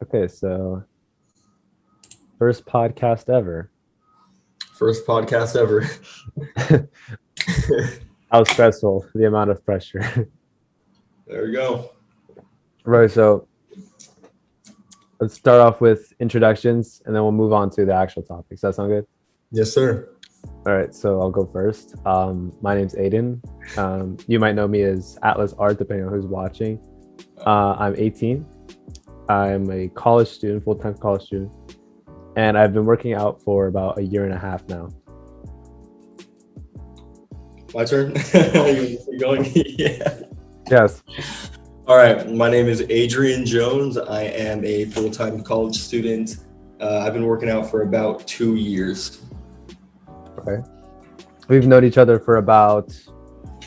Okay, so first podcast ever. First podcast ever. How stressful, the amount of pressure. There we go. Right, so let's start off with introductions and then we'll move on to the actual topics. Does that sound good? Yes, sir. All right, so I'll go first. My name's Aiden. You might know me as Atlas Art, depending on who's watching. I'm 18. I'm a college student, full-time college student, and I've been working out for about a year and a half now. My turn. You going? Yeah. Yes. All right. My name is Adrian Jones. I am a full-time college student. I've been working out for about 2 years. Okay. We've known each other for about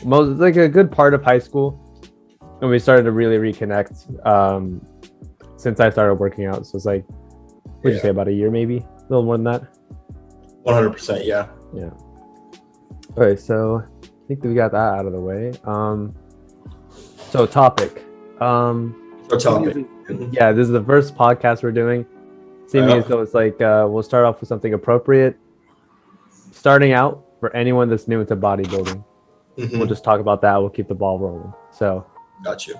like a good part of high school, and we started to really reconnect since I started working out. So it's like, what'd you say, about a year, maybe a little more than that? 100%. Yeah. Yeah. Okay, so I think that we got that out of the way. So topic. Our topic. Yeah, this is the first podcast we're doing. Seeming as though it's like we'll start off with something appropriate. Starting out for anyone that's new into bodybuilding. Mm-hmm. We'll just talk about that. We'll keep the ball rolling. So. Got you.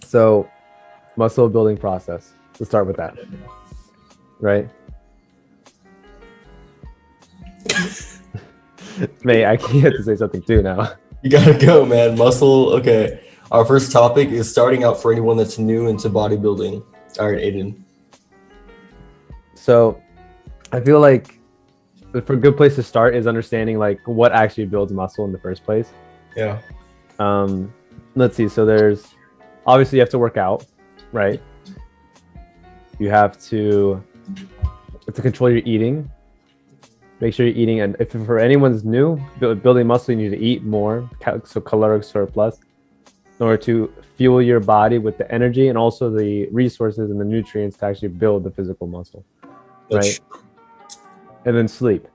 So, muscle building process. Let's start with that. Right? May I can't to say something too now. You gotta go, man. Muscle. Okay. Our first topic is starting out for anyone that's new into bodybuilding. All right, Aiden. So, I feel like for a good place to start is understanding like what actually builds muscle in the first place. Yeah. Let's see. So there's obviously you have to work out, right? You have to control your eating. Make sure you're eating, and if for anyone's new, building muscle, you need to eat more, so caloric surplus, in order to fuel your body with the energy and also the resources and the nutrients to actually build the physical muscle, right? And then sleep.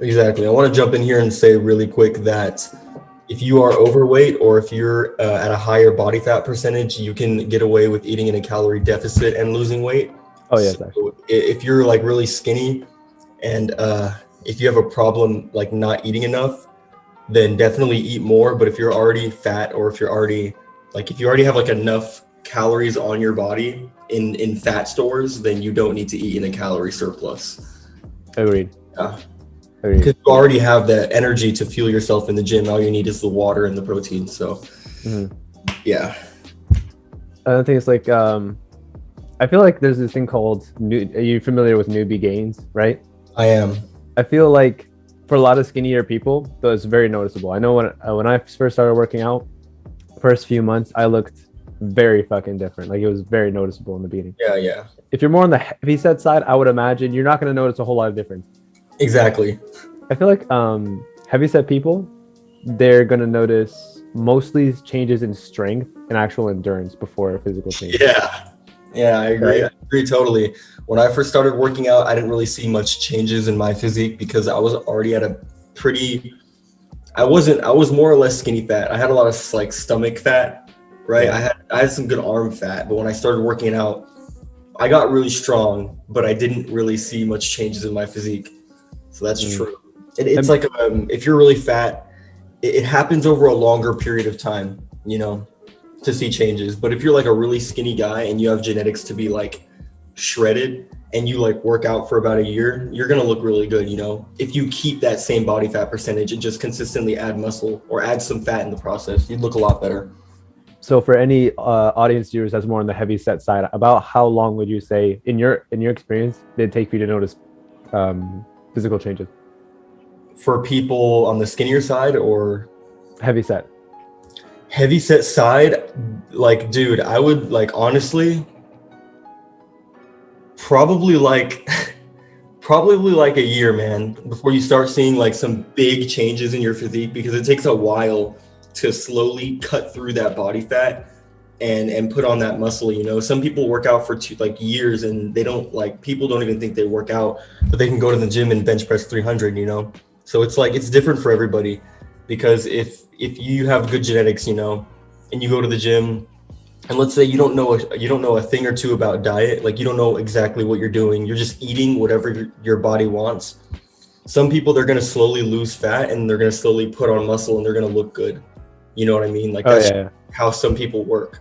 Exactly. I want to jump in here and say really quick that if you are overweight or if you're at a higher body fat percentage, you can get away with eating in a calorie deficit and losing weight. Oh yes, so if you're like really skinny and if you have a problem like not eating enough, then definitely eat more. But if you're already fat, or if you already have like enough calories on your body in fat stores, then you don't need to eat in a calorie surplus. Agreed. Yeah. Because you already have the energy to fuel yourself in the gym. All you need is the water and the protein. So, yeah. Another thing is like, I feel like there's this thing called, are you familiar with noobie gains, right? I am. I feel like for a lot of skinnier people, though, it's very noticeable. I know when I first started working out, first few months, I looked very fucking different. Like it was very noticeable in the beginning. Yeah. If you're more on the heavy set side, I would imagine you're not going to notice a whole lot of difference. Exactly. I feel like heavy set people, they're going to notice mostly changes in strength and actual endurance before physical change. Yeah, I agree. I agree totally. When I first started working out, I didn't really see much changes in my physique because I was already at a I was more or less skinny fat. I had a lot of like stomach fat, right? Yeah. I had some good arm fat, but when I started working out, I got really strong, but I didn't really see much changes in my physique. So that's true. It's like if you're really fat, it happens over a longer period of time, to see changes. But if you're like a really skinny guy and you have genetics to be like shredded and you like work out for about a year, you're going to look really good, if you keep that same body fat percentage and just consistently add muscle or add some fat in the process, you'd look a lot better. So for any audience viewers that's more on the heavy set side, about how long would you say in your experience did it take for you to notice physical changes? For people on the skinnier side or heavy set side, like, dude, I would like, honestly, probably like a year, man, before you start seeing like some big changes in your physique, because it takes a while to slowly cut through that body fat and put on that muscle. Some people work out for years and they don't people don't even think they work out, but they can go to the gym and bench press 300, so it's like, it's different for everybody. because if you have good genetics, you know, and you go to the gym, and let's say you don't know a thing or two about diet, like you don't know exactly what you're doing, you're just eating whatever your body wants. Some people, they're going to slowly lose fat and they're going to slowly put on muscle and they're going to look good. You know what I mean? Like that's how some people work.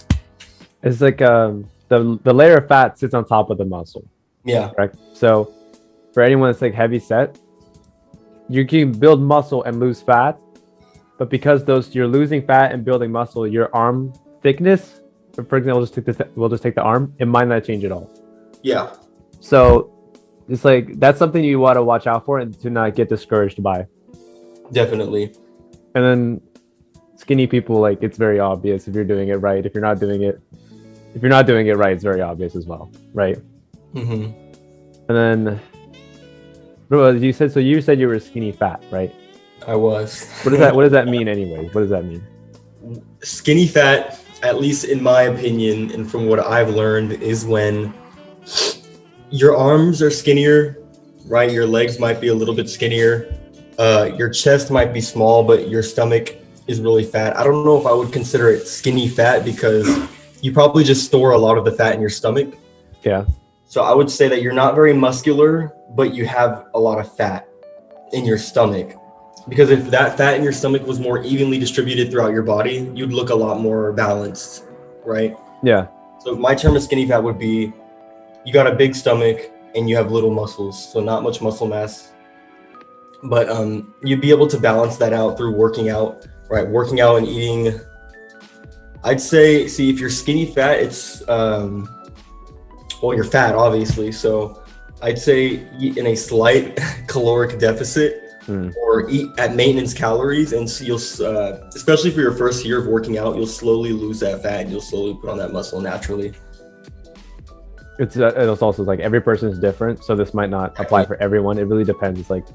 It's like the layer of fat sits on top of the muscle. Yeah. Correct. So for anyone that's like heavy set, you can build muscle and lose fat, but because you're losing fat and building muscle, your arm thickness, for example, we'll just take the arm, it might not change at all. Yeah. So it's like that's something you want to watch out for and to not get discouraged by. Definitely. And then skinny people, like it's very obvious if you're doing it right. If you're not doing it right, it's very obvious as well, right? Mm-hmm. And then, bro, you said you were skinny fat, right? I was. What does that mean, anyways? What does that mean? Skinny fat, at least in my opinion, and from what I've learned, is when your arms are skinnier, right? Your legs might be a little bit skinnier. Your chest might be small, but your stomach is really fat. I don't know if I would consider it skinny fat because you probably just store a lot of the fat in your stomach. Yeah. So I would say that you're not very muscular, but you have a lot of fat in your stomach. Because if that fat in your stomach was more evenly distributed throughout your body, you'd look a lot more balanced, right? Yeah. So my term of skinny fat would be you got a big stomach and you have little muscles, so not much muscle mass. But you'd be able to balance that out through working out, right? Working out and eating. I'd say, see, if you're skinny fat, it's, well, you're fat, obviously. So I'd say eat in a slight caloric deficit or eat at maintenance calories. And so you'll, especially for your first year of working out, you'll slowly lose that fat and you'll slowly put on that muscle naturally. It's also like every person is different. So this might not apply for everyone. It really depends. It's like,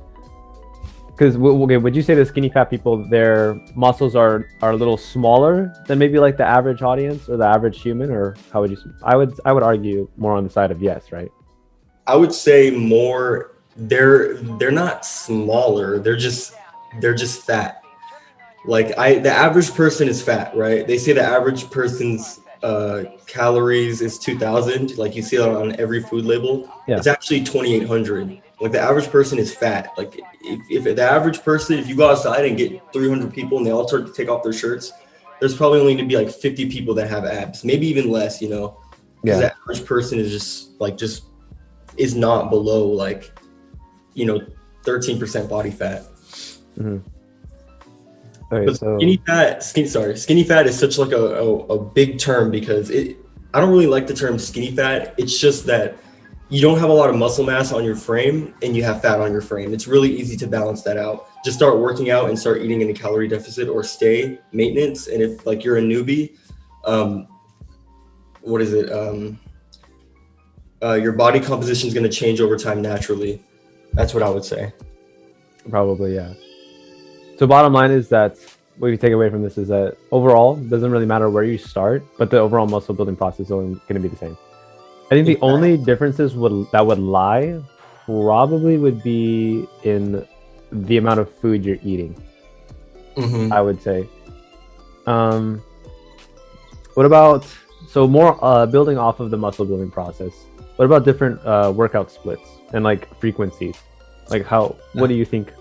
because okay, would you say the skinny fat people, their muscles are a little smaller than maybe like the average audience or the average human, or how would you? I would argue more on the side of yes, right? I would say more. They're not smaller. They're just fat. Like the average person is fat, right? They say the average person's calories is 2,000. Like you see that on every food label. Yeah. It's actually 2,800. Like the average person is fat. Like if the average person, if you go outside and get 300 people and they all start to take off their shirts, there's probably only going to be like 50 people that have abs, maybe even less, you know, because the average person is just is not below like, you know, 13% body fat. Mm-hmm. Okay, but skinny fat is such like a big term because I don't really like the term skinny fat. It's just that you don't have a lot of muscle mass on your frame and you have fat on your frame. It's really easy to balance that out. Just start working out and start eating in a calorie deficit or stay maintenance. And if like you're a newbie, your body composition is going to change over time naturally. That's what I would say. Probably, yeah. So bottom line is that what you take away from this is that overall, it doesn't really matter where you start, but the overall muscle building process is going to be the same. I think the only differences that would lie probably would be in the amount of food you're eating. I would say. What about, so more building off of the muscle building process, what about different workout splits and like frequencies? Like what do you think?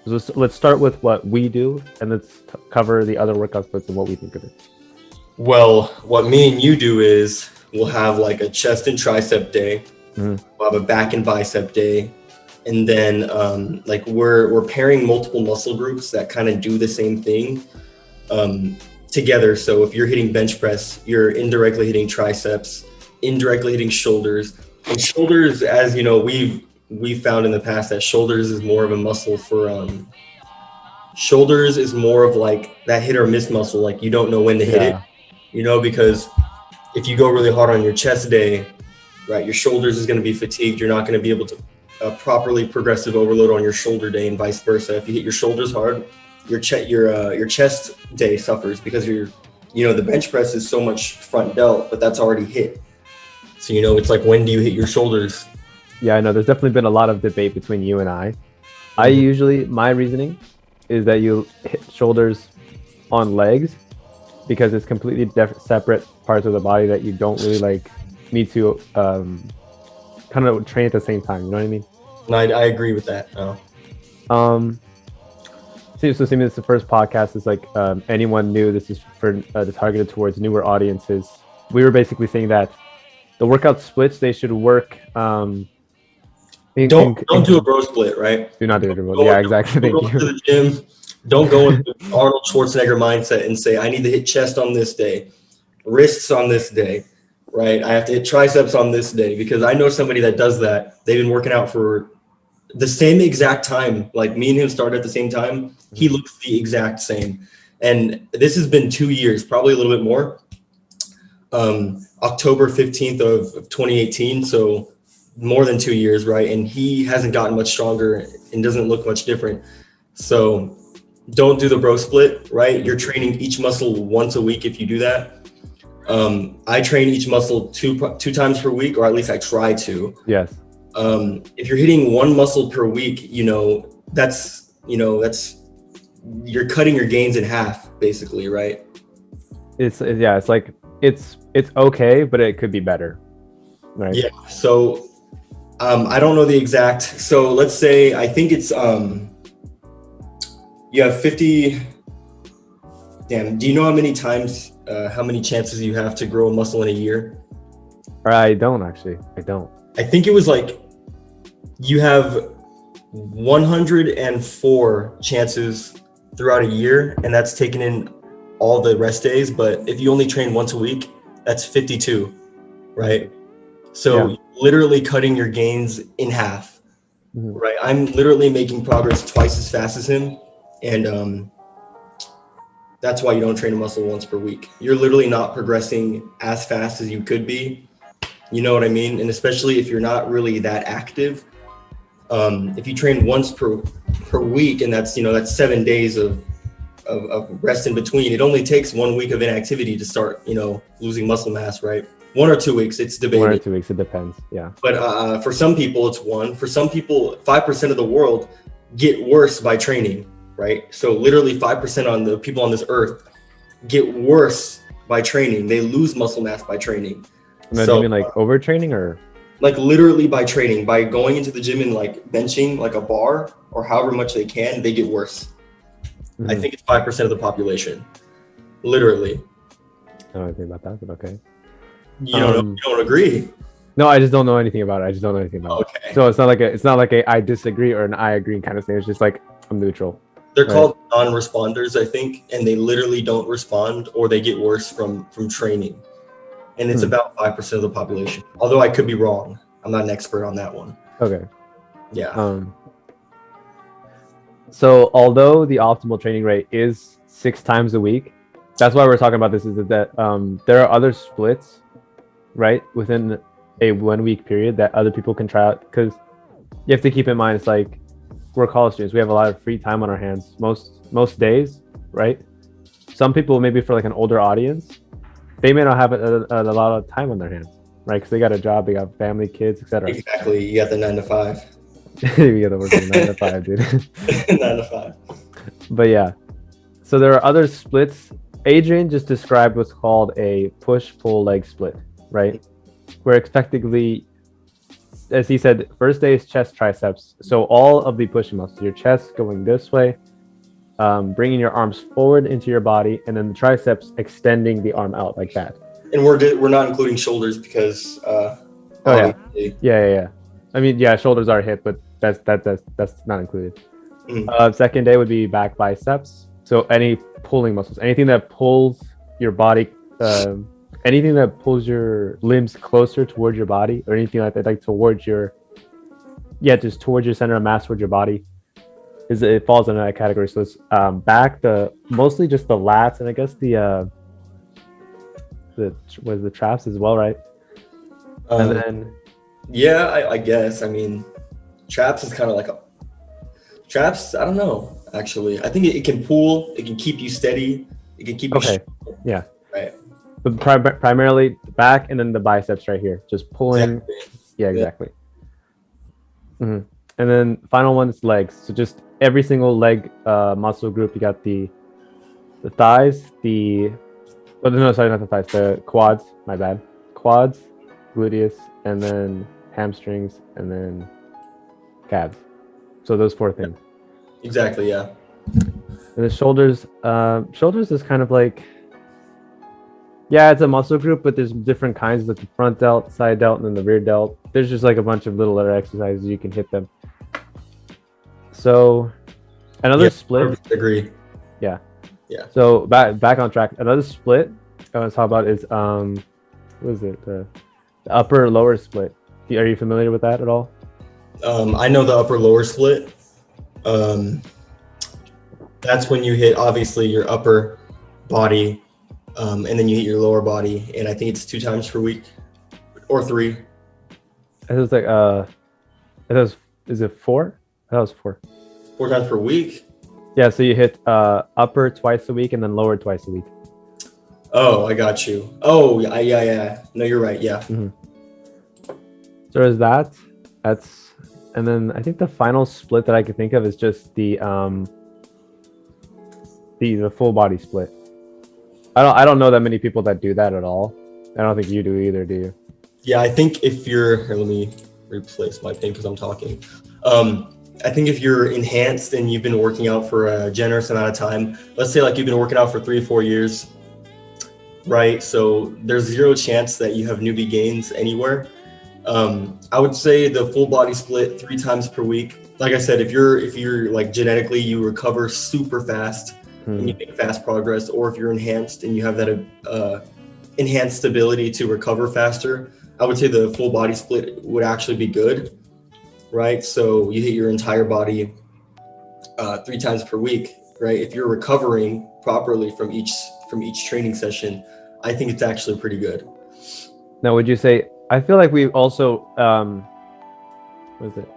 Let's start with what we do and let's cover the other workout splits and what we think of it. Well, what me and you do is we'll have like a chest and tricep day. We'll have a back and bicep day. And then like we're pairing multiple muscle groups that kind of do the same thing together. So if you're hitting bench press, you're indirectly hitting triceps, indirectly hitting shoulders. And shoulders, as you know, we've found in the past that shoulders is more of a muscle for shoulders is more of like that hit or miss muscle. Like you don't know when to hit it, you know, because if you go really hard on your chest day, right, your shoulders is going to be fatigued. You're not going to be able to properly progressive overload on your shoulder day and vice versa. If you hit your shoulders hard, your chest day suffers because the bench press is so much front delt, but that's already hit. So, you know, it's like, when do you hit your shoulders? Yeah, I know there's definitely been a lot of debate between you and I. I usually, my reasoning is that you hit shoulders on legs, because it's completely separate parts of the body that you don't really like need to kind of train at the same time. You know what I mean? No, I agree with that. No. So seeing this is the first podcast, is like anyone new. This is for targeted towards newer audiences. We were basically saying that the workout splits, they should work. Don't do a bro split, right? Do not do it. Yeah, exactly. Thank you. To the gym. Don't go into Arnold Schwarzenegger mindset and say, I need to hit chest on this day, wrists on this day, right? I have to hit triceps on this day, because I know somebody that does that. They've been working out for the same exact time. Like me and him started at the same time. He looks the exact same. And this has been 2 years, probably a little bit more. October 15th of 2018. So more than 2 years, right? And he hasn't gotten much stronger and doesn't look much different. So don't do the bro split, right? You're training each muscle once a week if you do that. I train each muscle two times per week, or at least I try to. Yes. If you're hitting one muscle per week, that's you're cutting your gains in half, basically, right? It's like it's okay, but it could be better, right? Yeah. So I don't know the exact. So let's say I think it's you have 50. Damn. Do you know how many chances you have to grow a muscle in a year? I don't actually. I don't. I think it was like you have 104 chances throughout a year, and that's taken in all the rest days. But if you only train once a week, that's 52, right? So Yeah. literally cutting your gains in half, right? I'm literally making progress twice as fast as him, and that's why you don't train a muscle once per week. You're literally not progressing as fast as you could be. You know what I mean? And especially if you're not really that active, if you train once per week, and that's 7 days of rest in between, it only takes 1 week of inactivity to start, losing muscle mass, right? 1 or 2 weeks, it's debated. 1 or 2 weeks, it depends. Yeah. But for some people, it's one. For some people, 5% of the world get worse by training, right? So literally 5% on the people on this earth get worse by training. They lose muscle mass by training. No, do you mean like overtraining, or? Like literally by training, by going into the gym and like benching like a bar or however much they can, they get worse. Mm-hmm. I think it's 5% of the population, literally. I don't know anything about that, but okay. You don't agree? No, I just don't know anything about it. Okay. So it's not like a I disagree or an I agree kind of thing. It's just like I'm neutral. They're called non-responders, I think, and they literally don't respond, or they get worse from training. And it's about 5% of the population. Although I could be wrong. I'm not an expert on that one. Okay. Yeah. So although the optimal training rate is 6 times a week, that's why we're talking about this, is that there are other splits, right, within a 1 week period that other people can try out. Because you have to keep in mind, it's like we're college students. We have a lot of free time on our hands most days, right? Some people, maybe for like an older audience, they may not have a lot of time on their hands, right? Because they got a job, they got family, kids, etc. Exactly. You got the 9 to 5. You got to work 9 to 5, dude. 9 to 5. But yeah, so there are other splits. Adrian just described what's called a push-pull leg split, right? Where effectively, as he said, first day is chest, triceps. So all of the pushing muscles, your chest going this way, bringing your arms forward into your body, and then the triceps extending the arm out like that. And we're not including shoulders because yeah. I mean, yeah, shoulders are hit, but that's not included. Second day would be back biceps. So any pulling muscles, anything that pulls your body, anything that pulls your limbs closer towards your body, or anything like that, like towards your center of mass, towards your body, it falls in that category. So it's back, mostly just the lats, and I guess the traps as well, right? And then I guess. I mean, traps is kind of like traps. I don't know. Actually, I think it can pull. It can keep you steady. It can keep you. Okay. Yeah. Right. But primarily the back, and then the biceps right here, just pulling. Exactly. Yeah, exactly. Yeah. Mm-hmm. And then final one is legs. So just every single leg muscle group. You got the thighs, sorry, not the thighs, the quads, my bad. Quads, gluteus, and then hamstrings, and then calves. So those 4 things. Exactly, yeah. And the shoulders is kind of like, yeah, it's a muscle group, but there's different kinds, like the front delt, side delt, and then the rear delt. There's just like a bunch of little other exercises you can hit them. So another split. I agree. Yeah. Yeah. So back on track. Another split I want to talk about is what is it? The upper lower split. Are you familiar with that at all? I know the upper lower split. That's when you hit obviously your upper body, and then you hit your lower body, and I think it's 2 times per week or 3. It was like is it 4? That was 4. 4 times per week. Yeah, so you hit upper twice a week and then lower twice a week. Oh, I got you. Oh, yeah. No, you're right. Yeah. Mm-hmm. So there's that. And then I think the final split that I could think of is just the full body split. I don't know that many people that do that at all. I don't think you do either, do you? Yeah, I think if you're let me replace my pen because I'm talking. I think if you're enhanced and you've been working out for a generous amount of time, let's say like you've been working out for 3 or 4 years, right? So there's 0 chance that you have newbie gains anywhere. I would say the full body split 3 times per week. Like I said, if you're like genetically you recover super fast and you make fast progress, or if you're enhanced and you have that enhanced ability to recover faster, I would say the full body split would actually be good, right? So you hit your entire body 3 times per week, right? If you're recovering properly from each training session, I think it's actually pretty good. Now, would you say, I feel like we also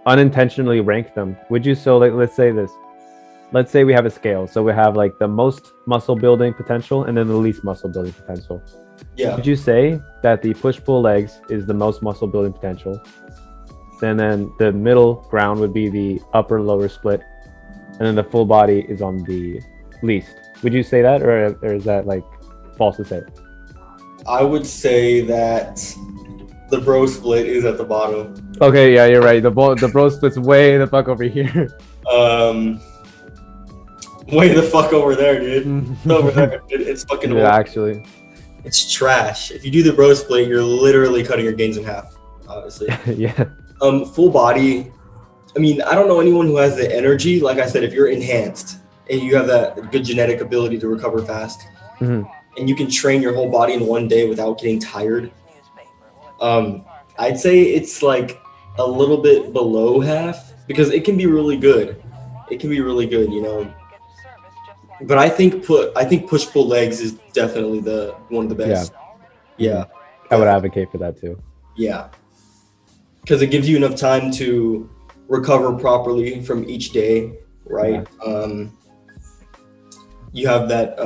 unintentionally rank them. Would you, so like let's say we have a scale. So we have like the most muscle building potential and then the least muscle building potential. Yeah. Would you say that the push-pull legs is the most muscle building potential? And then the middle ground would be the upper lower split. And then the full body is on the least. Would you say that, or is that like false to say? I would say that the bro split is at the bottom. Okay, yeah, you're right. The bro split's way the fuck over here. Way the fuck over there, dude. Over there. It's fucking yeah, actually. It's trash. If you do the bro split, you're literally cutting your gains in half, obviously. Yeah. Full body. I mean, I don't know anyone who has the energy. Like I said, if you're enhanced and you have that good genetic ability to recover fast, and you can train your whole body in one day without getting tired, I'd say it's like a little bit below half, because it can be really good. It can be really good, you know. But I think push-pull legs is definitely one of the best. Yeah. I would advocate for that too. Yeah. Because it gives you enough time to recover properly from each day, right? Yeah. You have that,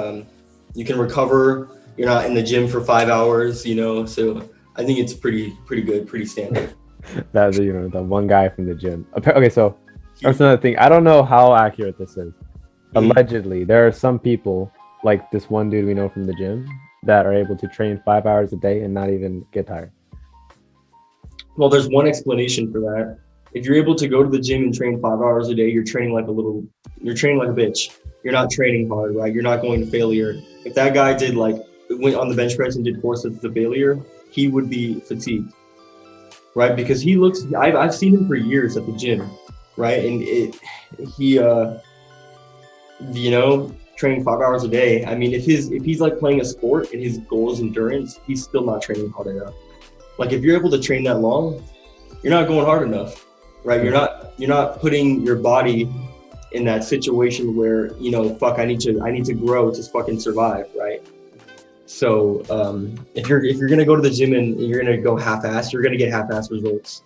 you can recover. You're not in the gym for 5 hours, you know. So I think it's pretty good, pretty standard. That's, you know, the one guy from the gym. Okay, so that's another thing. I don't know how accurate this is. Allegedly, there are some people, like this one dude we know from the gym, that are able to train 5 hours a day and not even get tired. Well, there's one explanation for that. If you're able to go to the gym and train 5 hours a day, you're training like a bitch. You're not training hard, right? You're not going to failure. If that guy went on the bench press and did 4 sets to failure, he would be fatigued, right? Because I've seen him for years at the gym, right? And he training 5 hours a day. I mean, if he's like playing a sport and his goal is endurance, he's still not training hard enough. Like if you're able to train that long, you're not going hard enough, right? You're not putting your body in that situation where, you know, fuck, I need to grow to fucking survive, right? So if you're gonna go to the gym and you're gonna go half-assed, you're gonna get half-assed results.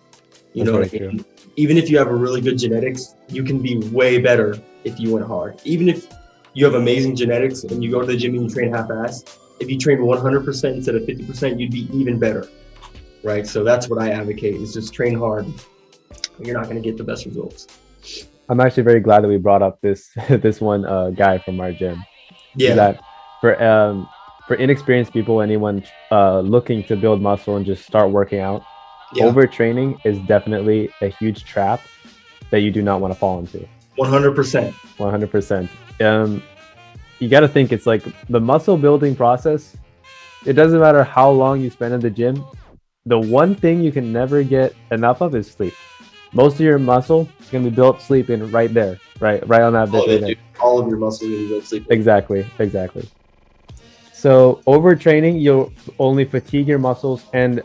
You know what I mean? Even if you have a really good genetics, you can be way better if you went hard. Even if you have amazing genetics and you go to the gym and you train half-assed, if you train 100% instead of 50%, you'd be even better, right? So that's what I advocate, is just train hard. you're not going to get the best results. I'm actually very glad that we brought up this this one guy from our gym. Yeah. Is that for inexperienced people, anyone looking to build muscle and just start working out, overtraining is definitely a huge trap that you do not want to fall into. 100%. 100%. You got to think it's like the muscle building process. It doesn't matter how long you spend in the gym. The one thing you can never get enough of is sleep. Most of your muscle is going to be built sleeping right there, right on that bit. All of your muscles are going to be built sleeping. Exactly. So overtraining, you'll only fatigue your muscles, and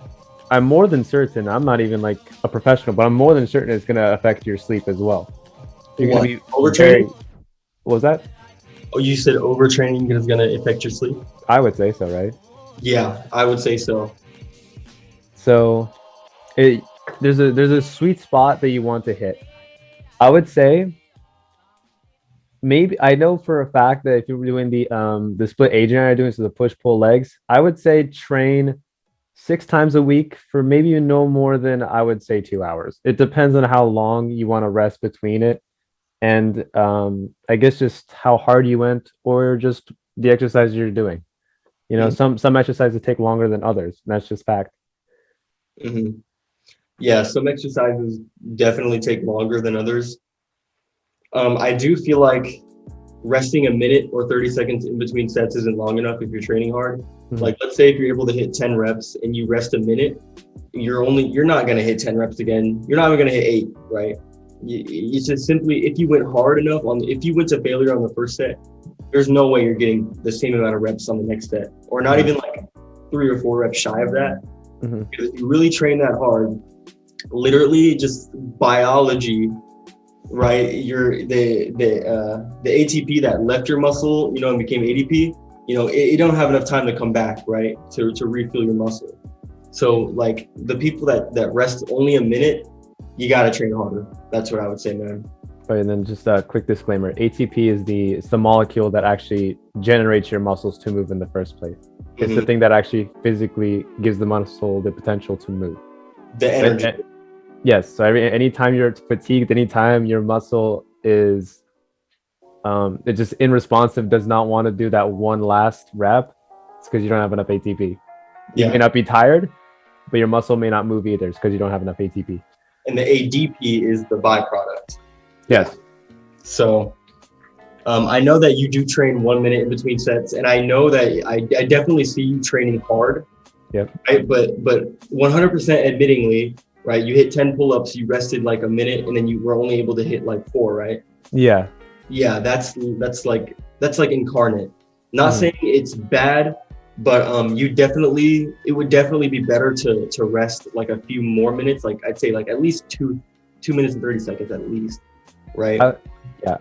I'm more than certain, I'm not even like a professional, but I'm more than certain it's going to affect your sleep as well. You're going to be overtraining. What was that? Oh, you said overtraining is going to affect your sleep? I would say so, right? Yeah, I would say so. So there's a sweet spot that you want to hit. I would say maybe, I know for a fact that if you're doing the split Adrian and I are doing, so the push pull legs, I would say train 6 times a week for maybe no more than, I would say, 2 hours. It depends on how long you want to rest between it, and I guess just how hard you went, or just the exercise you're doing. You know, some exercises take longer than others, and that's just fact. Mm-hmm. Yeah, some exercises definitely take longer than others. I do feel like resting a minute or 30 seconds in between sets isn't long enough if you're training hard. Mm-hmm. Like, let's say if you're able to hit 10 reps and you rest a minute, you're not going to hit 10 reps again. You're not even going to hit 8, right? It's just simply, if you went hard enough if you went to failure on the first set, there's no way you're getting the same amount of reps on the next set, or not even like 3 or 4 reps shy of that. Mm-hmm. Because if you really train that hard, literally just biology, right? The ATP that left your muscle, and became ADP, it don't have enough time to come back, right? To refill your muscle. So like the people that rest only a minute, you got to train harder. That's what I would say, man. Right, and then just a quick disclaimer: ATP is the molecule that actually generates your muscles to move in the first place. Mm-hmm. It's the thing that actually physically gives the muscle the potential to move. The energy. Yes. So anytime you're fatigued, anytime your muscle is it's just unresponsive, does not want to do that one last rep, it's because you don't have enough ATP. You may not be tired, but your muscle may not move either. It's because you don't have enough ATP. And the ADP is the byproduct. Yes. So I know that you do train 1 minute in between sets, and I know that I definitely see you training hard. Yep. Right? But 100% admittingly, right? You hit 10 pull-ups, you rested like a minute, and then you were only able to hit like 4, right? Yeah. Yeah, that's like incarnate. Not saying it's bad, but it would definitely be better to rest like a few more minutes. Like I'd say like at least 2 minutes and 30 seconds at least, right?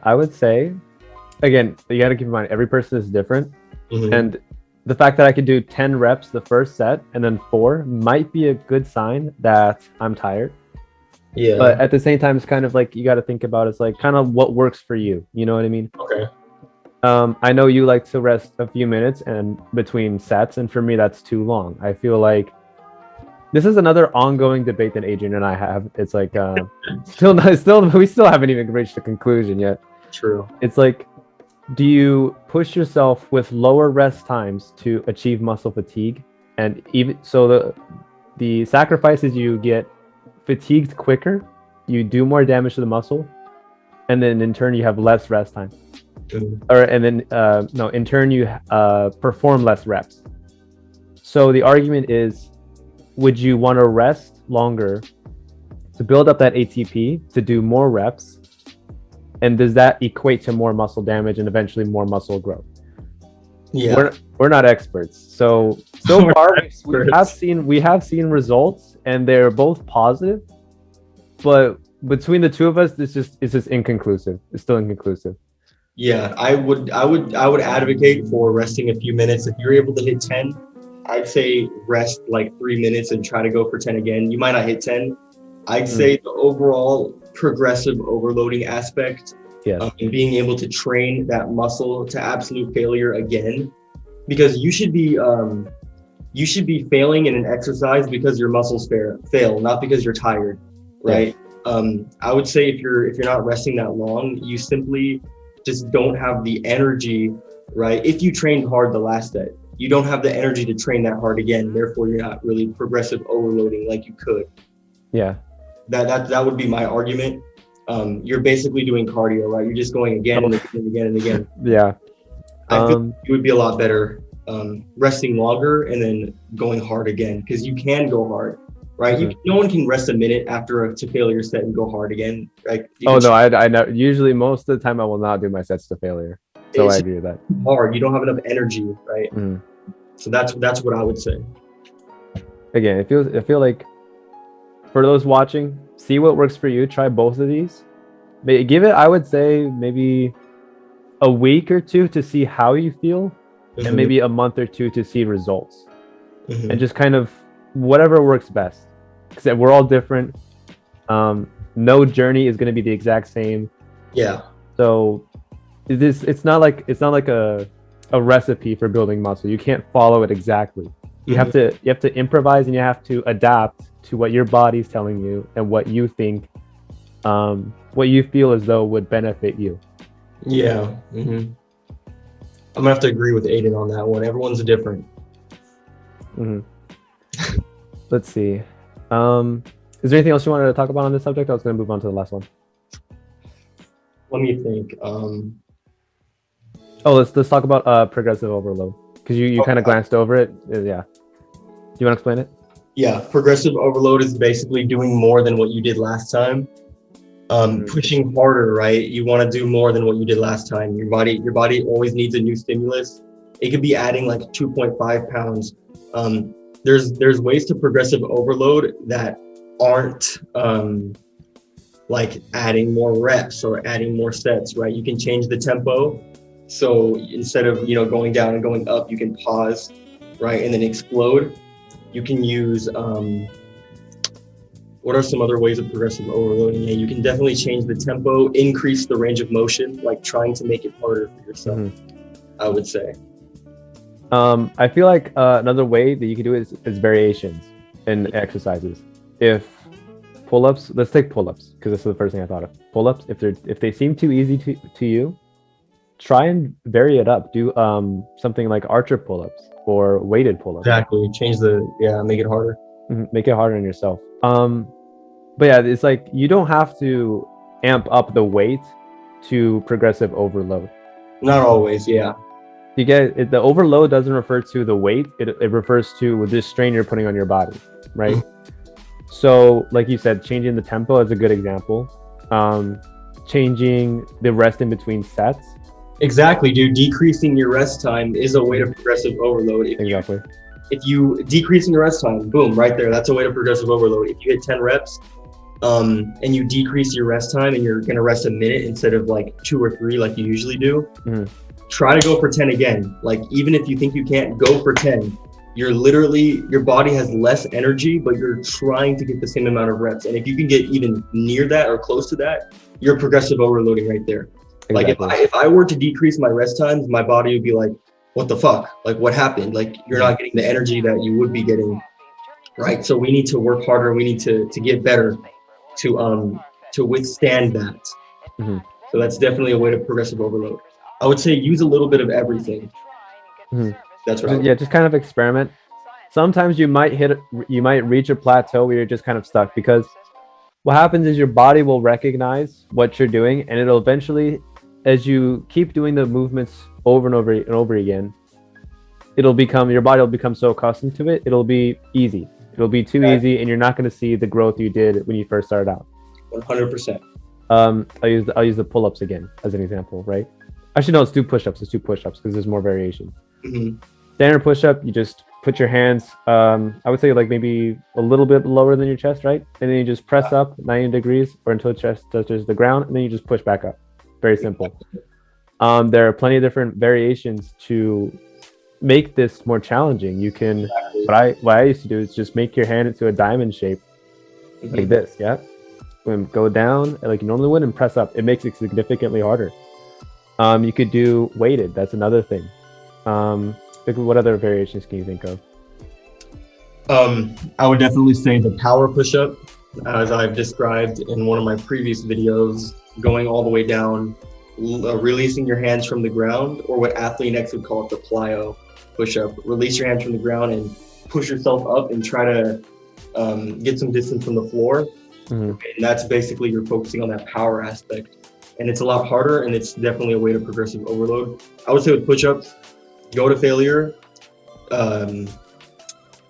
I would say, again, you got to keep in mind every person is different, and the fact that I could do 10 reps the first set and then 4 might be a good sign that I'm tired. Yeah. But at the same time, it's kind of like you got to think about it's like kind of what works for you. You know what I mean? Okay. I know you like to rest a few minutes and between sets, and for me that's too long. I feel like this is another ongoing debate that Adrian and I have. It's like we still haven't even reached a conclusion yet. True. It's like, do you push yourself with lower rest times to achieve muscle fatigue? And even so, the sacrifices, you get fatigued quicker, you do more damage to the muscle, and then in turn you have less rest time. In turn you perform less reps. So the argument is, would you want to rest longer to build up that ATP to do more reps? And does that equate to more muscle damage and eventually more muscle growth? Yeah, we're not experts. So far we have seen results, and they're both positive. But between the two of us, it's just inconclusive. It's still inconclusive. Yeah, I would advocate for resting a few minutes. If you're able to hit 10, I'd say rest like 3 minutes and try to go for 10 again. You might not hit 10. I'd say the overall progressive overloading aspect, and being able to train that muscle to absolute failure again, because you should be failing in an exercise because your muscles fail, not because you're tired, right? I would say if you're not resting that long, you simply just don't have the energy, right? If you trained hard the last day, you don't have the energy to train that hard again. Therefore, you're not really progressive overloading like you could. Yeah. That would be my argument. You're basically doing cardio, right? You're just going again and again and again and again. Yeah. I feel like it would be a lot better resting longer and then going hard again, because you can go hard, right? No one can rest a minute after a to failure set and go hard again. Like I know. Usually, most of the time, I will not do my sets to failure. So I agree with that. Hard. You don't have enough energy, right? So that's what I would say. Again, I feel like for those watching, see what works for you. Try both of these. Give it, I would say, maybe a week or two to see how you feel, and maybe a month or two to see results, and just kind of whatever works best. Because we're all different. No journey is going to be the exact same. Yeah. So it's not like a recipe for building muscle. You can't follow it exactly. You have to improvise, and you have to adapt to what your body's telling you and what you think, what you feel as though would benefit you. Yeah. I'm gonna have to agree with Aiden on that one. Everyone's different. Let's see. Is there anything else you wanted to talk about on this subject? I was going to move on to the last one. Let me think. Let's talk about progressive overload, because you kind of glanced over it. Yeah. Do you want to explain it? Yeah, progressive overload is basically doing more than what you did last time. Pushing harder, right? You want to do more than what you did last time. Your body always needs a new stimulus. It could be adding like 2.5 pounds. There's ways to progressive overload that aren't like adding more reps or adding more sets, right? You can change the tempo. So instead of going down and going up, you can pause, right, and then explode. You can use what are some other ways of progressive overloading? Yeah, you can definitely change the tempo, increase the range of motion, like trying to make it harder for yourself, I would say. I feel like another way that you can do it is variations in exercises. If pull-ups, let's take pull-ups, because this is the first thing I thought of. Pull-ups, if they seem too easy to you, try and vary it up. Do something like archer pull-ups or weighted pull-ups. Exactly. Make it harder. Make it harder on yourself. But yeah, it's like you don't have to amp up the weight to progressive overload. Not always, yeah. You get it, the overload doesn't refer to the weight, it refers to this strain you're putting on your body, right? So like you said, changing the tempo is a good example. Changing the rest in between sets. Exactly, dude. Decreasing your rest time is a way to progressive overload. If you decreasing your rest time, boom, right there, that's a way to progressive overload. If you hit 10 reps and you decrease your rest time and you're gonna rest a minute instead of like 2 or 3 like you usually do, try to go for 10 again. Like even if you think you can't, go for 10. Your body has less energy, but you're trying to get the same amount of reps. And if you can get even near that or close to that, you're progressive overloading right there. Exactly. Like if I were to decrease my rest times, my body would be like, what the fuck? Like what happened? Like you're not getting the energy that you would be getting, right? So we need to work harder. We need to get better to withstand that. So that's definitely a way to progressive overload. I would say use a little bit of everything. That's right. Yeah, just kind of experiment. Sometimes you might reach a plateau where you're just kind of stuck, because what happens is your body will recognize what you're doing, and it'll eventually, as you keep doing the movements over and over and over again, your body will become so accustomed to it, it'll be easy. It'll be too easy, and you're not going to see the growth you did when you first started out. 100%. I'll use the pull-ups again as an example, right? Actually, no, let's do push-ups. Let's do push-ups because there's more variation. Standard push-up, you just put your hands, I would say like maybe a little bit lower than your chest, right? And then you just press up 90 degrees or until the chest touches the ground, and then you just push back up. Very simple. There are plenty of different variations to make this more challenging. You can, what I used to do is just make your hand into a diamond shape, like this, yeah? And go down like you normally would and press up. It makes it significantly harder. You could do weighted. That's another thing. What other variations can you think of? I would definitely say the power push-up. as I've described in one of my previous videos, going all the way down, releasing your hands from the ground, or what Athlete X would call it, the plyo push-up. Release your hands from the ground and push yourself up and try to get some distance from the floor. And that's basically you're focusing on that power aspect. And it's a lot harder, and it's definitely a way to progressive overload. I would say with push-ups, go to failure.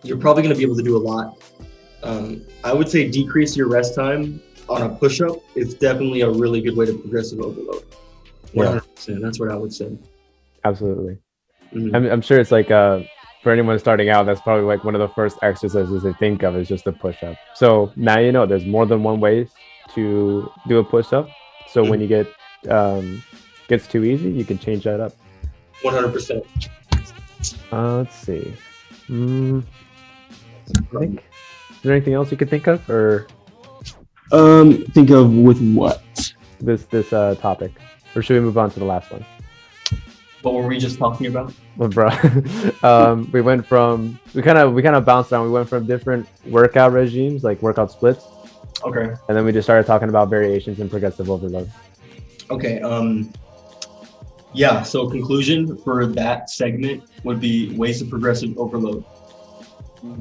You're probably going to be able to do a lot. I would say decrease your rest time on a push-up is definitely a really good way to progressive overload. 100%. That's what I would say. Absolutely. I'm sure it's like for anyone starting out, that's probably like one of the first exercises they think of is just a push-up. So now you know there's more than one way to do a push-up. So when you gets too easy, you can change that up. 100%. Let's see. Is there anything else you could think of, or think of with what? This topic, or should we move on to the last one? What were we just talking about? Well, bro, we kind of bounced around. We went from different workout regimes, like workout splits. Okay. And then we just started talking about variations in progressive overload. Okay. Yeah. So conclusion for that segment would be ways of progressive overload.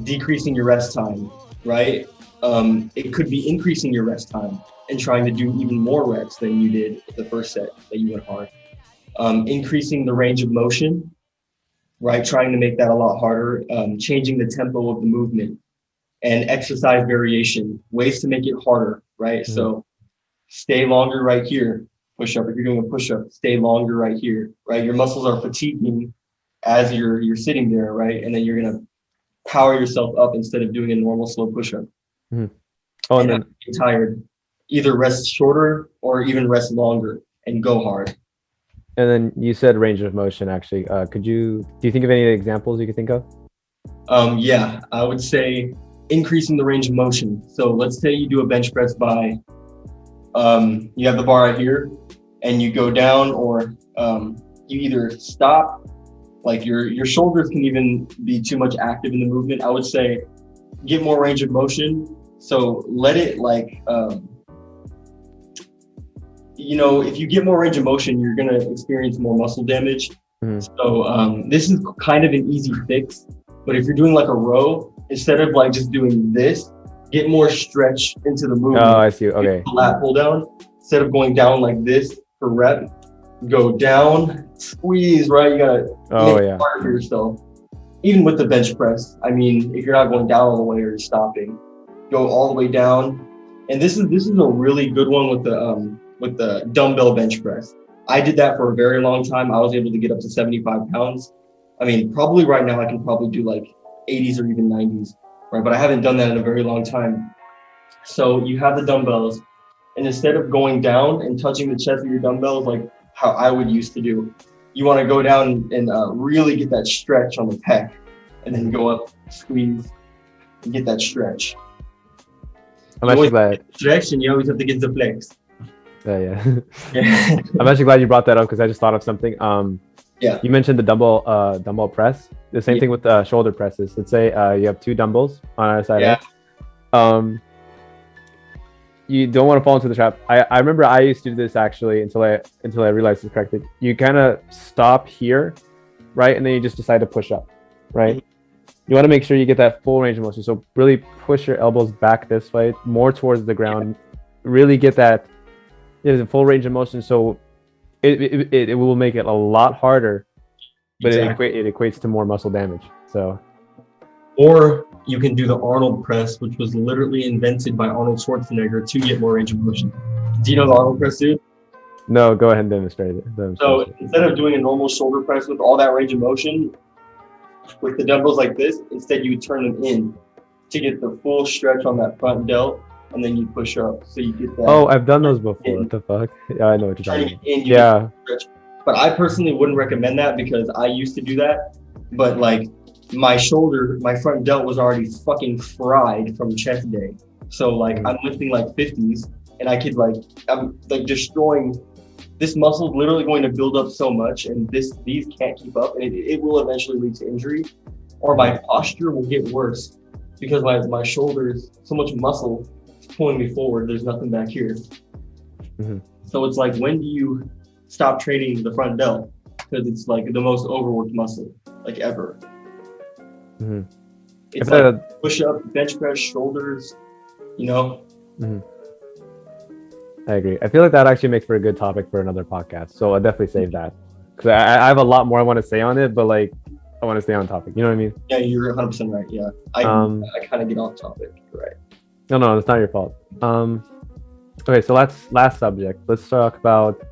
Decreasing your rest time, right? It could be increasing your rest time and trying to do even more reps than you did the first set that you went hard. Increasing the range of motion, right? Trying to make that a lot harder. Changing the tempo of the movement, and exercise variation, ways to make it harder, right? So stay longer right here, push up. If you're doing a push up, stay longer right here, right? Your muscles are fatiguing as you're sitting there, right? And then you're gonna power yourself up instead of doing a normal slow push up. Oh, and then get tired, either rest shorter or even rest longer and go hard. And then you said range of motion. Actually, do you think of any examples you could think of? Yeah, I would say increasing the range of motion. So let's say you do a bench press by, you have the bar right here, and you go down, or you either stop, like your shoulders can even be too much active in the movement. I would say get more range of motion. So let it like, if you get more range of motion, you're gonna experience more muscle damage. So this is kind of an easy fix, but if you're doing like a row, instead of like just doing this, get more stretch into the movement. Oh, I see. Okay. Lat pull down, instead of going down like this per rep, go down, squeeze, right? You gotta make it harder for yourself. Even with the bench press, I mean, if you're not going down all the way or you're stopping, go all the way down. And this is a really good one with the dumbbell bench press. I did that for a very long time. I was able to get up to 75 pounds. I mean, probably right now I can probably do like 80s or even 90s, right? But I haven't done that in a very long time. So you have the dumbbells, and instead of going down and touching the chest of your dumbbells like how I would used to do, you want to go down and really get that stretch on the pec, and then go up, squeeze, and get that stretch. I'm actually glad. Stretch, and you always have to get the flex. Yeah. I'm actually glad you brought that up because I just thought of something. You mentioned the dumbbell press. The same thing with shoulder presses. Let's say you have two dumbbells on either side. You don't want to fall into the trap. I remember I used to do this actually until I realized it's corrected. You kind of stop here, right, and then you just decide to push up, right? You want to make sure you get that full range of motion. So really push your elbows back this way, more towards the ground. Really get that the full range of motion. So it will make it a lot harder, but it equates to more muscle damage. So, or you can do the Arnold press, which was literally invented by Arnold Schwarzenegger to get more range of motion. Do you know the Arnold press, dude? No, go ahead and demonstrate it. So instead of doing a normal shoulder press with all that range of motion, with the dumbbells like this, instead you would turn them in to get the full stretch on that front delt, and then you push up, so you get that. Oh, I've done those before. What the fuck? Yeah, I know what you're talking about. But I personally wouldn't recommend that because I used to do that, but like my front delt was already fucking fried from chest day. So like I'm lifting like 50s, and I'm like destroying. This muscle is literally going to build up so much, and these can't keep up, and it will eventually lead to injury, or my posture will get worse because my shoulders, so much muscle pulling me forward. There's nothing back here. Mm-hmm. So it's like, when do you stop training the front delt? Because it's like the most overworked muscle, like ever. Mm-hmm. It's like push up, bench press, shoulders, you know? Mm-hmm. I agree. I feel like that actually makes for a good topic for another podcast. So I'll definitely save that. Because I have a lot more I want to say on it, but like I want to stay on topic. You know what I mean? Yeah, you're 100% right. Yeah. I kind of get off topic. You're right. No, it's not your fault. Okay, so last subject. Let's talk about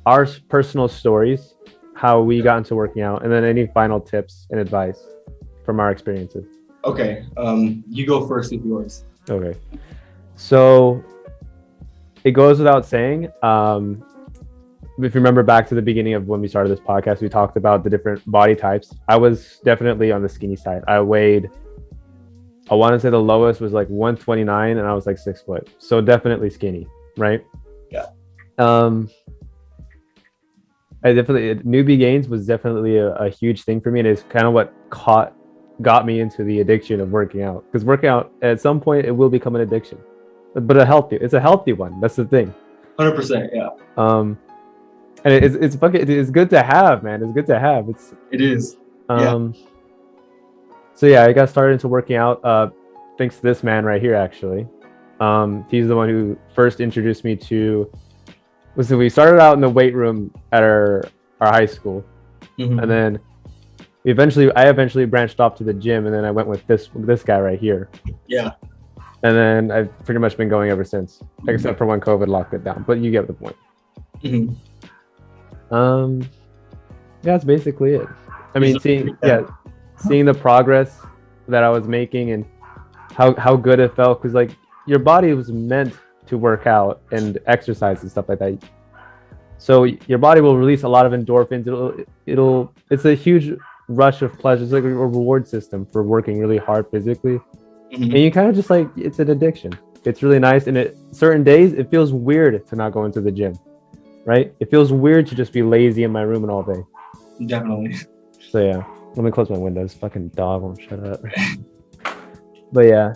our personal stories, how we got into working out, and then any final tips and advice from our experiences. Okay. You go first with yours. Okay. So it goes without saying, if you remember back to the beginning of when we started this podcast, we talked about the different body types. I was definitely on the skinny side. I want to say the lowest was like 129 and I was like 6 foot. So definitely skinny, right? Yeah. Newbie gains was definitely a huge thing for me. And it's kind of what got me into the addiction of working out. Because working out at some point, it will become an addiction. But it's a healthy one. That's the thing. 100%, yeah. And it's good to have, man. It's good to have. It is. Yeah. So yeah, I got started into working out thanks to this man right here, actually. He's the one who first introduced me to. So we started out in the weight room at our high school, and then I eventually branched off to the gym, and then I went with this guy right here. Yeah. And then I've pretty much been going ever since, except for when COVID locked it down. But you get the point. Mm-hmm. Yeah, that's basically it. I mean, seeing the progress that I was making and how good it felt, because like your body was meant to work out and exercise and stuff like that. So your body will release a lot of endorphins. It's a huge rush of pleasure. It's like a reward system for working really hard physically. And you kind of just like, it's an addiction. It's really nice. And certain days, it feels weird to not go into the gym, right? It feels weird to just be lazy in my room and all day. Definitely. So yeah, let me close my windows. Fucking dog won't shut up. But yeah.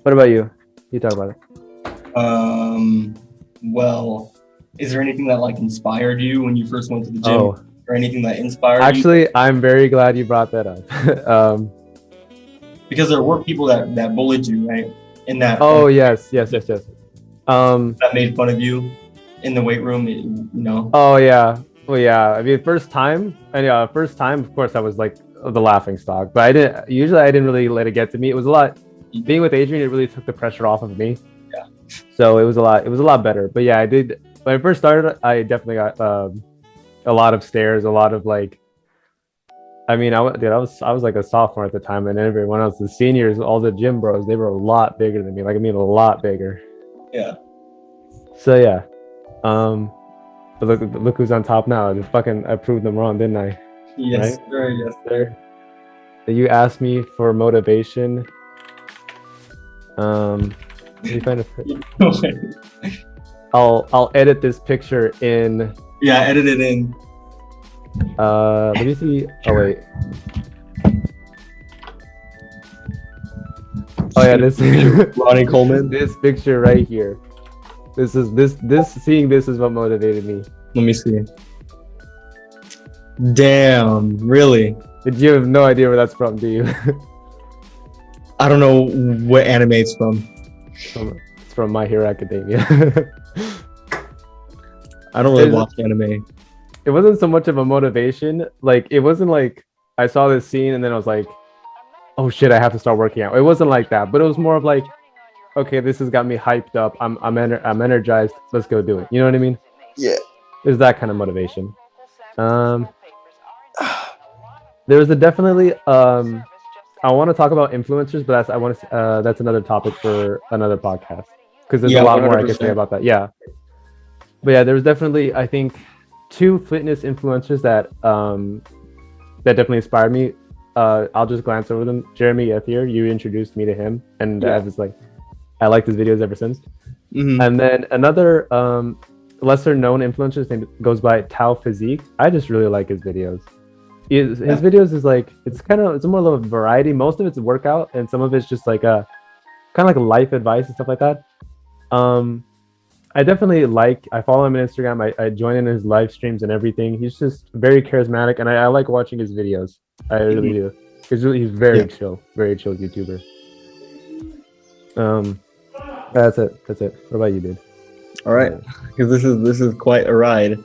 What about you? You talk about it. Well, is there anything that like inspired you when you first went to the gym? Or anything that inspired you? Actually, I'm very glad you brought that up. Because there were people that bullied you, right? In that. Oh, yes. That made fun of you in the weight room, you know? Oh, yeah. Well, yeah. I mean, first time, of course, I was like the laughing stock. But I didn't really let it get to me. It was a lot. Being with Adrian, it really took the pressure off of me. Yeah. So it was a lot better. But yeah, I did. When I first started, I definitely got a lot of stares, a lot of like. I mean, I was like a sophomore at the time, and everyone else, the seniors, all the gym bros, they were a lot bigger than me. Like, I mean, a lot bigger. Yeah. So yeah, but look who's on top now. I proved them wrong, didn't I? Yes, right? Sir. Yes, sir. You asked me for motivation. Let me find I'll edit this picture in. Yeah, edit it in. Let me see. Oh wait. Oh yeah, this Ronnie Coleman. This picture right here. Seeing this is what motivated me. Let me see. Damn, really? Did you have no idea where that's from, do you? I don't know what anime it's from. It's from My Hero Academia. I don't really watch anime. It wasn't so much of a motivation. Like, it wasn't like I saw this scene and then I was like, oh shit, I have to start working out. It wasn't like that, but it was more of like, okay, this has got me hyped up. I'm energized. Let's go do it. You know what I mean? Yeah. There's that kind of motivation. There was definitely I want to talk about influencers, but that's another topic for another podcast, because there's a lot 100%. More I could say about that. Yeah. But yeah, there was definitely, I think, 2 fitness influencers that definitely inspired me. I'll just glance over them. Jeremy Ethier, you introduced me to him, and I was like, I liked his videos ever since. Mm-hmm. And then another lesser known influencer, his name goes by Tao Physique. I just really like his videos. His videos is like, it's more of a variety. Most of it's workout, and some of it's just like a kind of like life advice and stuff like that. I definitely I follow him on Instagram. I join in his live streams and everything. He's just very charismatic, and I like watching his videos. I really do. He's very chill YouTuber. That's it. What about you, dude? All right, because this is quite a ride.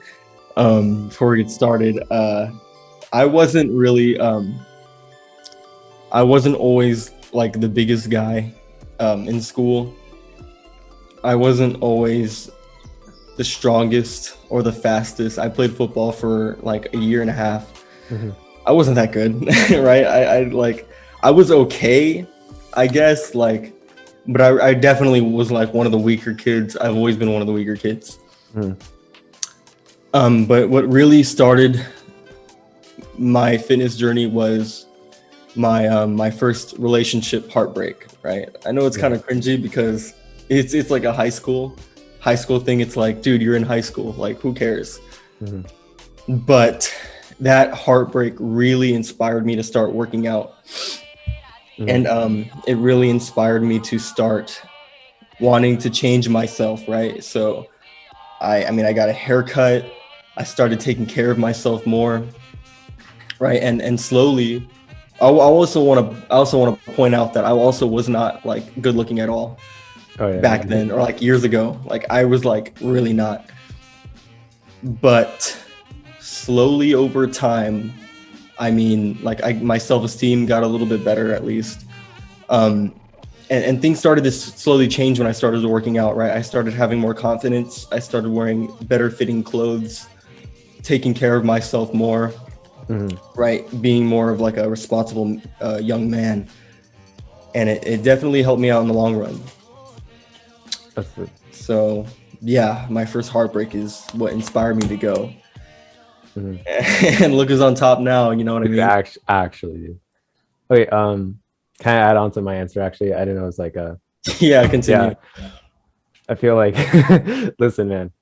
Before we get started, I wasn't always like the biggest guy in school. I wasn't always the strongest or the fastest. I played football for like a year and a half. Mm-hmm. I wasn't that good, right? I was okay, I guess, like, but I definitely was like one of the weaker kids. I've always been one of the weaker kids. Mm. But what really started my fitness journey was my first relationship heartbreak, right? I know it's kind of cringy because it's like a high school thing. It's like, dude, you're in high school. Like, who cares? Mm-hmm. But that heartbreak really inspired me to start working out. Mm-hmm. And it really inspired me to start wanting to change myself, right? So I got a haircut. I started taking care of myself more, right? And slowly, I also want to point out that I also was not like good looking at all. Back then, or like years ago. Like, I was like really not. But slowly over time, my self-esteem got a little bit better, at least. And things started to slowly change when I started working out, right? I started having more confidence. I started wearing better fitting clothes, taking care of myself more, right? Being more of like a responsible young man. And it definitely helped me out in the long run. So yeah, my first heartbreak is what inspired me to go. Mm-hmm. And look who's on top now. You know what I mean? Actually, dude. Okay. Can I add on to my answer? Actually, I didn't know it was like a. Yeah, continue. Yeah. I feel like, listen, man.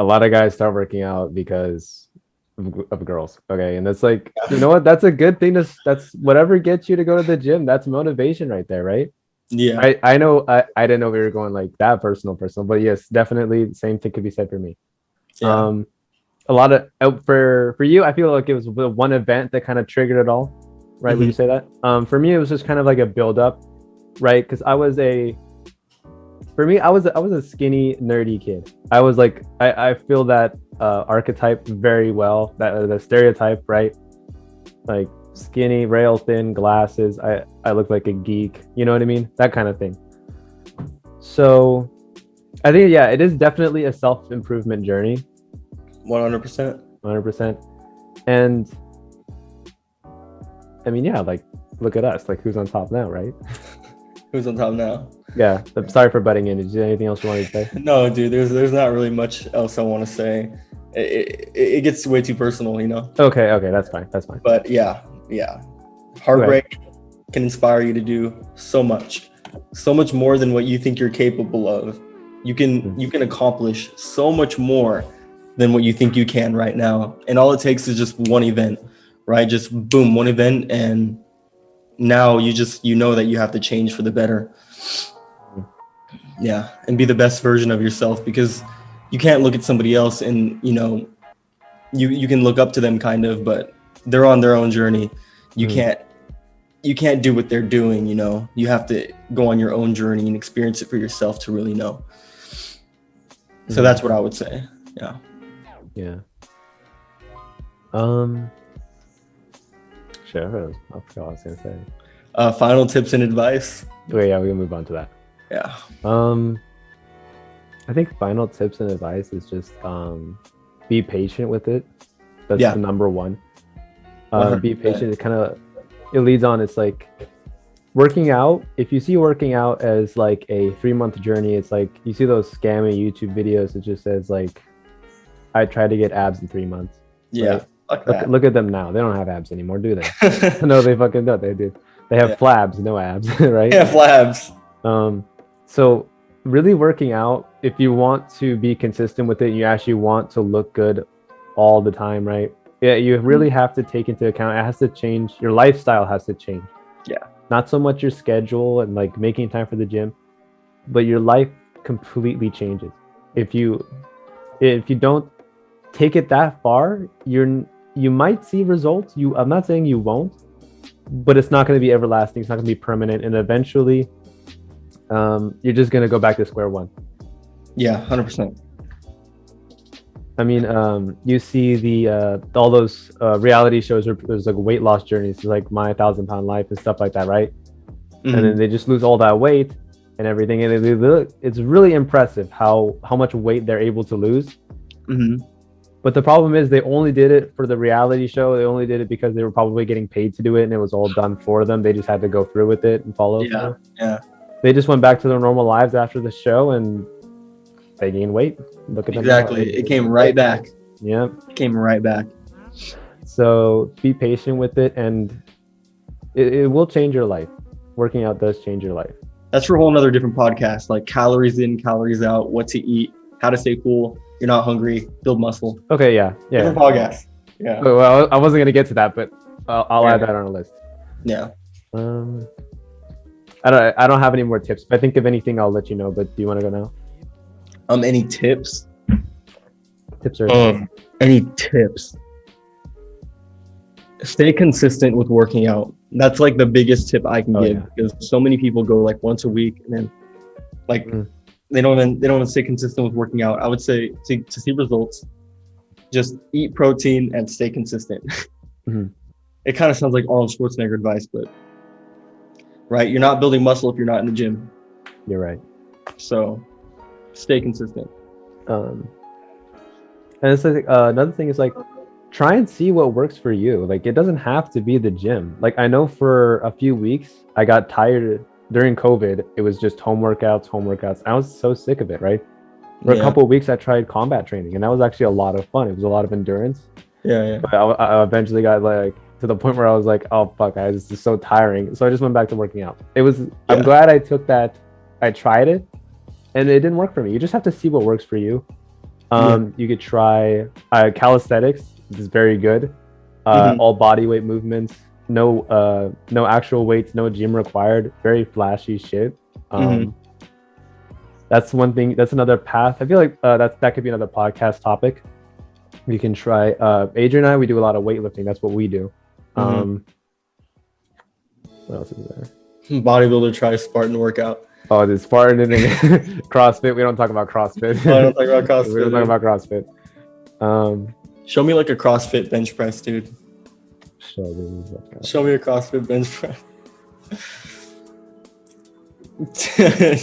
A lot of guys start working out because of girls. Okay, and that's like, you know what? That's a good thing. That's whatever gets you to go to the gym. That's motivation right there, right? Yeah, I know. I didn't know we were going like that personal, but yes, definitely the same thing could be said for me. Yeah. A lot of for you, I feel like it was the one event that kind of triggered it all, right? Mm-hmm. Would you say that? For me, it was just kind of like a build up, right? Because I was a skinny, nerdy kid. I was like, I feel that archetype very well, that the stereotype, right? Like, skinny, rail thin, glasses. I look like a geek. You know what I mean? That kind of thing. So I think, yeah, it is definitely a self-improvement journey. 100%. 100%. And I mean, yeah, like, look at us. Like, who's on top now, right? Who's on top now? Yeah. I'm sorry for butting in. Is there anything else you wanted to say? No, dude, there's not really much else I want to say. It gets way too personal, you know? Okay, that's fine. But yeah. Heartbreak can inspire you to do so much more than what you think you're capable of. You can accomplish so much more than what you think you can right now. And all it takes is just one event, right? Just boom, one event, and now you know that you have to change for the better. Yeah, and be the best version of yourself, because you can't look at somebody else and, you know, you can look up to them kind of, but they're on their own journey. You can't do what they're doing, you know. You have to go on your own journey and experience it for yourself to really know. So that's what I would say. Yeah. Yeah. Sure. I forgot what I was gonna say. Final tips and advice. Wait, yeah, we can move on to that. Yeah. I think final tips and advice is just be patient with it. That's the number one. Be patient. It leads on. It's like working out. If you see working out as like a 3-month journey, it's like you see those scammy YouTube videos. It just says like, I tried to get abs in 3 months. Yeah. Right? Look at them now. They don't have abs anymore, do they? No, they fucking don't. They do. They have flabs, no abs, right? Yeah, flabs. So really working out, if you want to be consistent with it, you actually want to look good all the time, right? Yeah, you really have to take into account, it has to change. Your lifestyle has to change. Yeah. not so much your schedule and like making time for the gym, but your life completely changes. If you don't take it that far, you might see results. I'm not saying you won't, but it's not going to be everlasting. It's not going to be permanent, and eventually you're just going to go back to square one. Yeah, 100%. I mean, you see the all those reality shows where there's like weight loss journeys, like My 1,000 Pound Life and stuff like that, right? And then they just lose all that weight and everything, and it's really impressive how much weight they're able to lose. But the problem is they only did it for the reality show. They only did it because they were probably getting paid to do it, and it was all done for them. They just had to go through with it and follow. Yeah. They just went back to their normal lives after the show, and they gained weight. Look at them. Exactly. It came right back. Yeah. It came right back. So be patient with it, and it will change your life. Working out does change your life. That's for a whole nother different podcast, like calories in, calories out, what to eat, how to stay cool, you're not hungry, build muscle. Okay, yeah. Different podcast. Yeah. Well, I wasn't gonna get to that, but I'll add that on our list. Yeah. I don't have any more tips. If I think of anything, I'll let you know. But do you want to go now? Any tips? Tips are any tips? Stay consistent with working out. That's like the biggest tip I can give, because so many people go like once a week and then like they don't even stay consistent with working out. I would say to see results, just eat protein and stay consistent. It kind of sounds like Arnold Schwarzenegger advice, but right, you're not building muscle if you're not in the gym. You're right. So stay consistent. And it's like another thing is like, try and see what works for you. Like, it doesn't have to be the gym. Like, I know for a few weeks I got tired during COVID. It was just home workouts. I was so sick of it, right? For a couple of weeks I tried combat training, and that was actually a lot of fun. It was a lot of endurance. But I eventually got like to the point where I was like, oh fuck, this is so tiring. So I just went back to working out. I'm glad I took that. I tried it and it didn't work for me. You just have to see what works for you. You could try calisthenics. Is very good. All body weight movements, no actual weights, no gym required, very flashy shit. That's one thing. That's another path. I feel like that could be another podcast topic. You can try. Adrian and I, we do a lot of weightlifting. That's what we do. What else is there? Bodybuilder tries Spartan workout. Oh, the Spartan and CrossFit. We don't talk about CrossFit. I don't talk about CrossFit. We don't talk about CrossFit. Show me like a CrossFit bench press, dude. Show me a CrossFit bench press.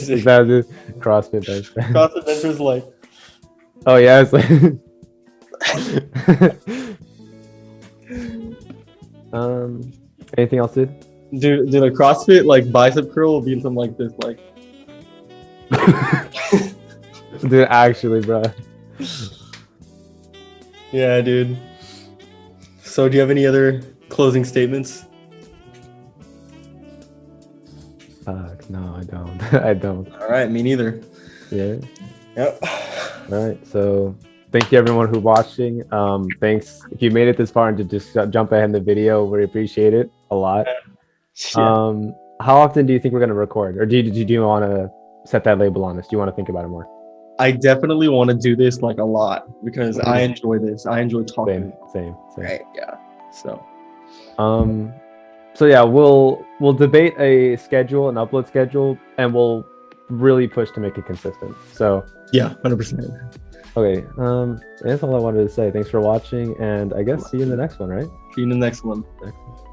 Is that it? CrossFit bench press? CrossFit bench press, like. Oh yeah, it's like. Anything else, dude? Dude, a CrossFit like bicep curl will be something like this, like. Dude, actually, bro. Yeah, dude. So, do you have any other closing statements? No, I don't. I don't. All right, me neither. Yeah. Yep. All right. So, thank you everyone who's watching. Thanks if you made it this far and to just jump ahead in the video. We appreciate it a lot. How often do you think we're gonna record, or do you want to set that label on us? Do you want to think about it more? I definitely want to do this like a lot because I enjoy this. I enjoy talking. Same. Right. Yeah. So. So yeah, we'll debate a schedule, an upload schedule, and we'll really push to make it consistent. So. Yeah, 100%. Okay. That's all I wanted to say. Thanks for watching, and I guess see you in the next one, right? See you in the next one. Next one.